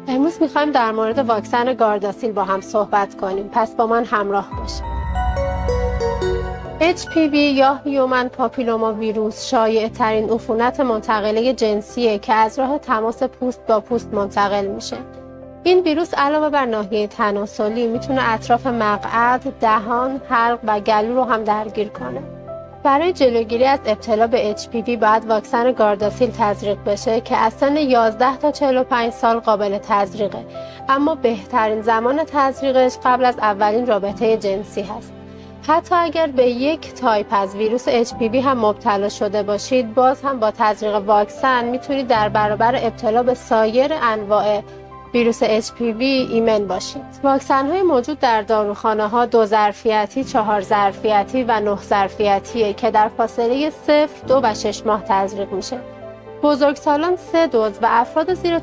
امروز میخوایم در مورد واکسن گارداسیل با هم صحبت کنیم، پس با من همراه باشید. HPV یا هیومن پاپیلوما ویروس شایع ترین عفونت منتقله جنسیه که از راه تماس پوست با پوست منتقل میشه. این ویروس علاوه بر ناحیه تناسلی میتونه اطراف مقعد، دهان، حلق و گلو رو هم درگیر کنه. برای جلوگیری از ابتلا به HPV باید واکسن گارداسیل تزریق بشه که از سن 11 تا 45 سال قابل تزریقه، اما بهترین زمان تزریقش قبل از اولین رابطه جنسی هست. حتی اگر به یک تایپ از ویروس HPV هم مبتلا شده باشید، باز هم با تزریق واکسن میتونید در برابر ابتلا به سایر انواع ویروس HPV ایمن باشید. واکسن‌های موجود در داروخانه‌ها 2 ظرفیتی، 4 ظرفیتی و 9 ظرفیتیه که در فاصله 0، 2 و 6 ماه تزریق میشه. بزرگسالان 3 دوز و افراد زیر